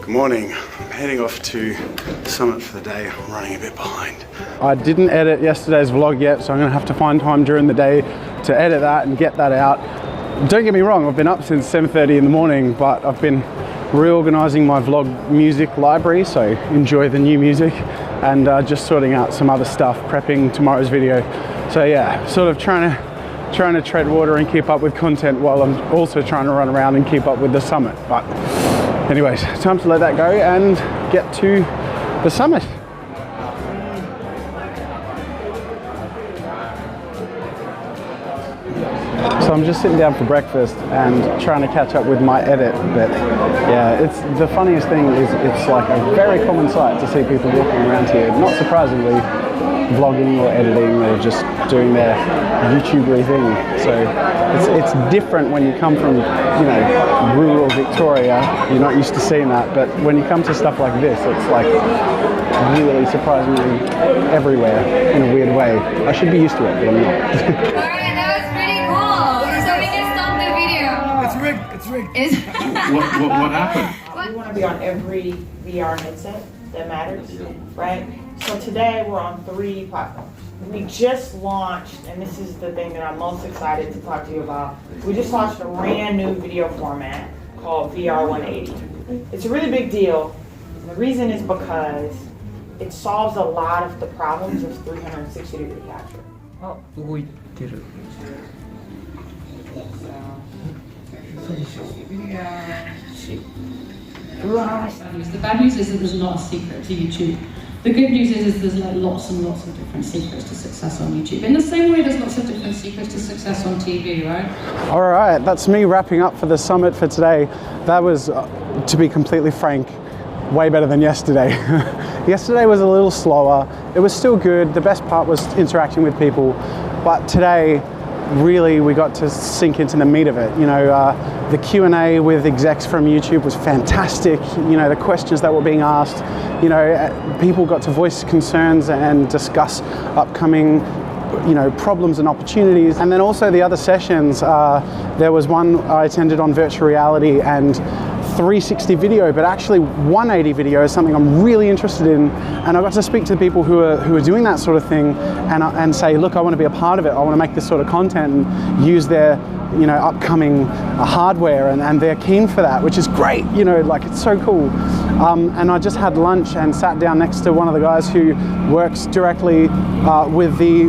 Good morning. I'm heading off to Summit for the day. I'm running a bit behind. I didn't edit yesterday's vlog yet, so I'm gonna have to find time during the day to edit that and get that out. Don't get me wrong, I've been up since 7:30 in the morning, but I've been reorganizing my vlog music library, so enjoy the new music, and just sorting out some other stuff, prepping tomorrow's video. So yeah, sort of trying to tread water and keep up with content while I'm also trying to run around and keep up with the summit. But anyways, time to let that go and get to the summit. So I'm just sitting down for breakfast and trying to catch up with my edit. But yeah, it's the funniest thing is it's like a very common sight to see people walking around here, not surprisingly, vlogging or editing or just doing their YouTuber-y thing. So it's different when you come from, you know, rural Victoria. You're not used to seeing that, but when you come to stuff like this, it's like really surprisingly everywhere in a weird way. I should be used to it, but I'm not. Alright, that was pretty cool. So we can stop the video. It's rigged. What happened? We want to be on every VR headset that matters, right? So today we're on 3 platforms. We just launched, and this is the thing that I'm most excited to talk to you about. We just launched a brand new video format called VR 180. It's a really big deal. And the reason is because it solves a lot of the problems of 360-degree capture. Oh, The bad news is that there's not a secret to YouTube. The good news is there's like lots and lots of different secrets to success on YouTube. In the same way there's lots of different secrets to success on TV, right? All right, that's me wrapping up for the summit for today. That was, to be completely frank, way better than yesterday. Yesterday was a little slower. It was still good. The best part was interacting with people. But today, really, we got to sink into the meat of it. You know, the Q&A with execs from YouTube was fantastic. You know, the questions that were being asked, you know, people got to voice concerns and discuss upcoming, you know, problems and opportunities. And then also the other sessions, there was one I attended on virtual reality and 360 video, but actually 180 video is something I'm really interested in, and I got to speak to the people who are doing that sort of thing and say, look, I want to be a part of it. I want to make this sort of content and use their, you know, upcoming hardware, and they're keen for that, which is great. You know, like, it's so cool. And I just had lunch and sat down next to one of the guys who works directly with the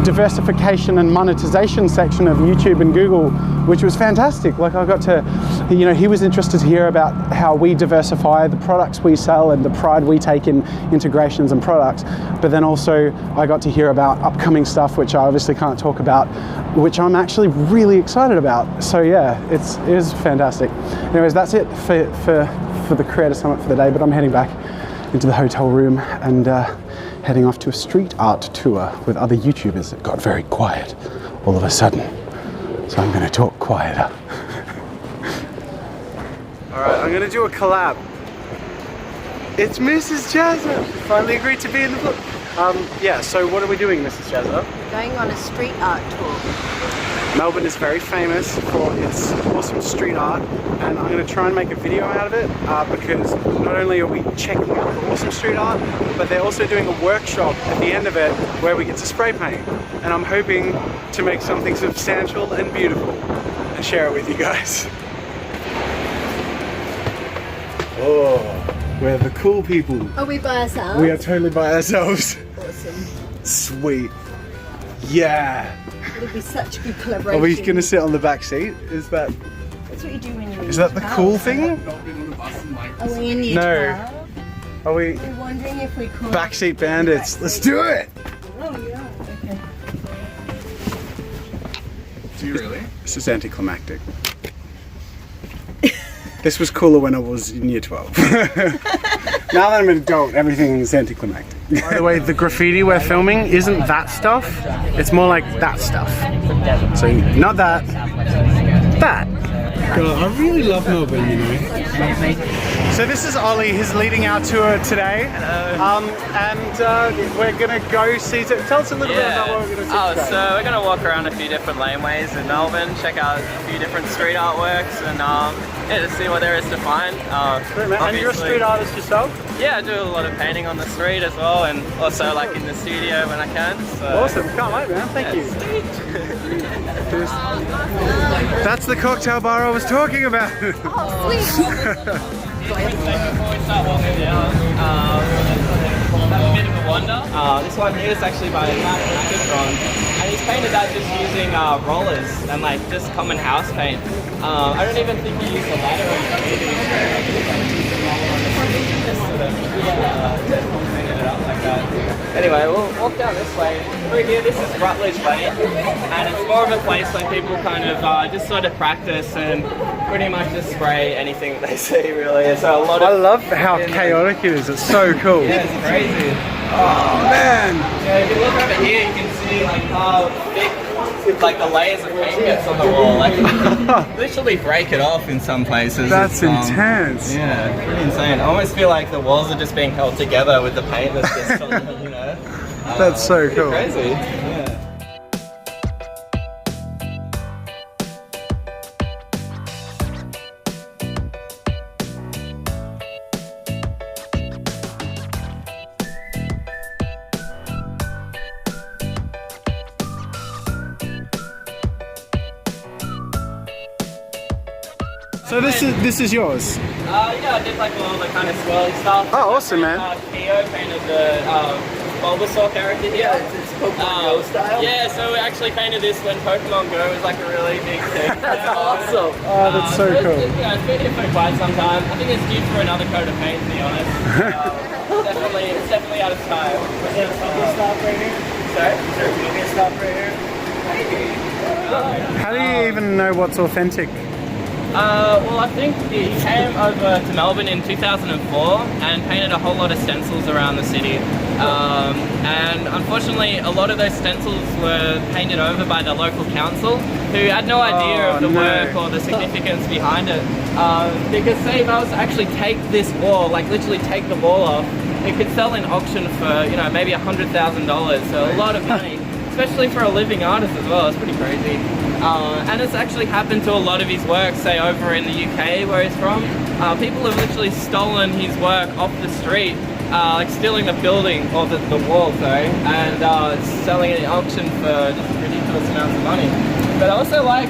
diversification and monetization section of YouTube and Google, which was fantastic. Like, I got to, you know, he was interested to hear about how we diversify the products we sell and the pride we take in integrations and products. But then also I got to hear about upcoming stuff, which I obviously can't talk about, which I'm actually really excited about. So yeah, it was fantastic. Anyways, that's it for the Creator Summit for the day, but I'm heading back into the hotel room and heading off to a street art tour with other YouTubers. It got very quiet all of a sudden, so I'm going to talk quieter. Alright, I'm going to do a collab. It's Mrs. Jazza! She finally agreed to be in the vlog. Yeah, so what are we doing, Mrs. Jazza? Going on a street art tour. Melbourne is very famous for its awesome street art, and I'm going to try and make a video out of it because not only are we checking out the awesome street art, but they're also doing a workshop at the end of it where we get to spray paint. And I'm hoping to make something substantial and beautiful and share it with you guys. Oh, we're the cool people. Are we by ourselves? We are totally by ourselves. Awesome. Sweet. Yeah. It'll be such a good collaboration. Are we going to sit on the back seat? Is that... That's what you do when you're in Is that the cool thing? Are we in year No. 12? Are we We're wondering if we could... backseat bandits? Let's do it! Oh yeah, okay. Do you really? This is anticlimactic. This was cooler when I was in year 12. Now that I'm an adult, everything is anticlimactic. By the way, the graffiti we're filming isn't that stuff. It's more like that stuff. So not that, that. God, I really love Melbourne, you know. So this is Ollie, he's leading our tour today. Hello. We're gonna go see, tell us a little bit about what we're gonna see today. So we're gonna walk around a few different laneways in Melbourne, check out a few different street artworks and yeah, just see what there is to find. Great, man. And you're a street artist yourself? Yeah, I do a lot of painting on the street as well, and also like in the studio when I can. So. Awesome, can't wait, man. Thank you. That's the cocktail bar I was talking about. Oh, sweet. Before we start walking down, have a bit of a wander. This one here is actually by MatPat, and he's painted that just using rollers and like just common house paint. I don't even think he used a ladder or anything. Anyway, we'll walk down this way. Through here, this is Rutledge Lane, and it's more of a place where people kind of just sort of practice and pretty much just spray anything that they see, really. So a lot of. I love how chaotic it is. It's so cool. Yeah, it's crazy. Oh man! Yeah, if you look over here, you can see like how thick, like the layers of paint gets on the wall. Like, literally break it off in some places. That's intense. Yeah, pretty insane. I almost feel like the walls are just being held together with the paint that's just, you know. That's so cool. Crazy. Yeah. So this is yours? Yeah, I did like all the kind of swirly stuff. Oh, awesome, man. Keo painted the Bulbasaur character here. It's Pokemon Go style? Yeah, so we actually painted this when Pokemon Go was like a really big thing. That's awesome. Oh, that's so cool. It's been here for quite some time. I think it's due for another coat of paint, to be honest. It's definitely out of time. Is there a bubble stop right here? Sorry? Is there a bubble stop right here? How do you even know what's authentic? Well, I think he came over to Melbourne in 2004 and painted a whole lot of stencils around the city. And unfortunately, a lot of those stencils were painted over by the local council, who had no idea of the work or the significance behind it. Because say if I was to actually take this wall, like literally take the wall off, it could sell in auction for, you know, maybe $100,000, so a lot of money. Especially for a living artist as well, it's pretty crazy. And it's actually happened to a lot of his work, say over in the UK where he's from. People have literally stolen his work off the street, like stealing the building, or the wall, sorry, and selling it at auction for just ridiculous amounts of money. But I also like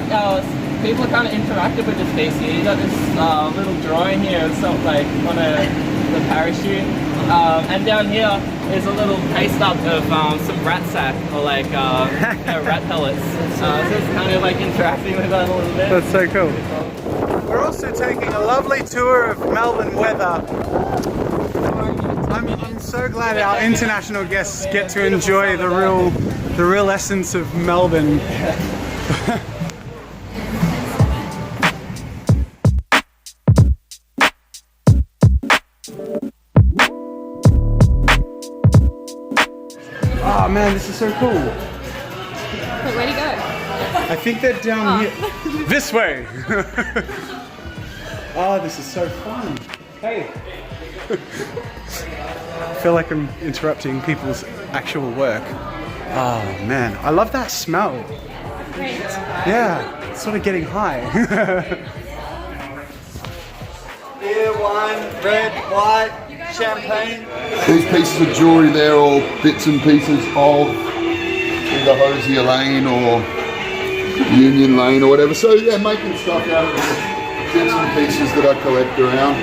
people are kind of interactive with this piece here. You got this little drawing here of something like on the parachute. And down here is a little paste up of some rat sack, or like you know, rat pellets. So it's kind of like interacting with that a little bit. That's so cool. We're also taking a lovely tour of Melbourne weather. I'm so glad our international guests get to enjoy the real essence of Melbourne. Oh man, this is so cool. Wait, where'd he go? I think they're down here. This way! Oh, this is so fun. Hey! I feel like I'm interrupting people's actual work. Oh man, I love that smell. Great. Yeah, it's sort of getting high. Beer, wine, red, white, champagne. These pieces of jewellery there are all bits and pieces of either Hosier Lane or Union Lane or whatever. So yeah, making stuff out of bits and pieces that I collect around.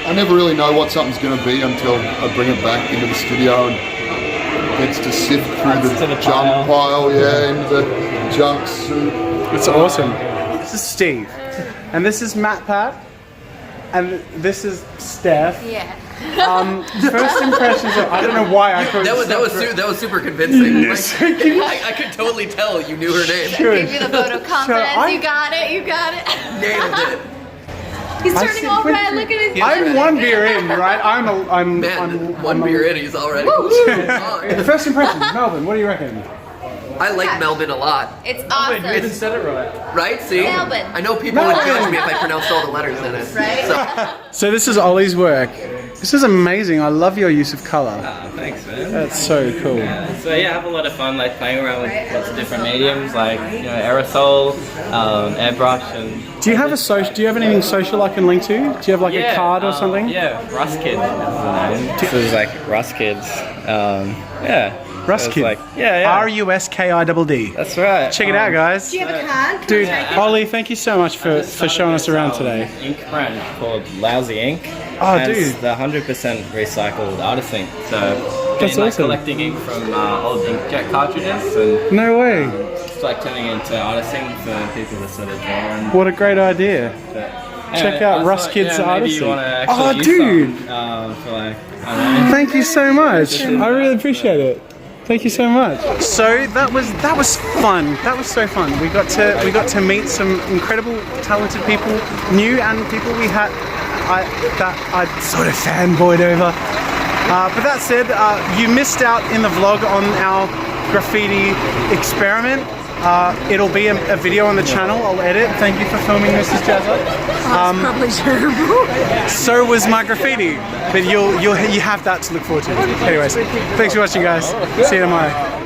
I never really know what something's going to be until I bring it back into the studio and it gets to sift through the junk pile, yeah, into the junk soup. It's awesome. This is Steve, and this is MatPat, and this is Steph. Yeah. First impressions of, I don't know why I couldn't. That was super convincing. Yes. Like, I could totally tell you knew her name. Give you the vote of confidence. You got it. You got it. Nailed it. He's turning all red. Look at his. I'm one beer in, right? I'm one beer in, he's already. First impressions, Melbourne. What do you reckon? I like Melbourne a lot. It's awesome. said it right. Right? See? Melbourne. I know people would judge me if I pronounced all the letters in it. Right? So this is Ollie's work. This is amazing. I love your use of color. Thanks, man. That's so cool. So yeah, I have a lot of fun like playing around with lots of different mediums like aerosol, airbrush, and. Do you have a social? Do you have anything social I can link to? Do you have like a card or something? Yeah, Rust Kids is the name. This is like Rust Kids. Yeah. Rust Kid. Like, yeah. RUSKIDD. That's right. Check it out, guys. Do you have a card? Dude, Ollie, thank you so much for showing us around today. Ink brand called Lousy Ink. Oh, and dude. It's the 100% recycled artist ink. So, That's like awesome. collecting ink from old inkjet cartridges and No way. it's like turning it into artist ink for people to sort of draw. And, What a great idea. Check out Rust Kids Artist Ink. Oh, dude. For like, I don't know. Thank you so much. I really appreciate it. Thank you so much. So that was fun. That was so fun. We got to meet some incredible, talented people, new and people we had that I sort of fanboyed over. But that said, you missed out in the vlog on our graffiti experiment. It'll be a video on the channel. I'll edit. Thank you for filming, Mrs. Jazza. Probably terrible. So was my graffiti, but you have that to look forward to. Anyways, thanks for watching, guys. See you tomorrow.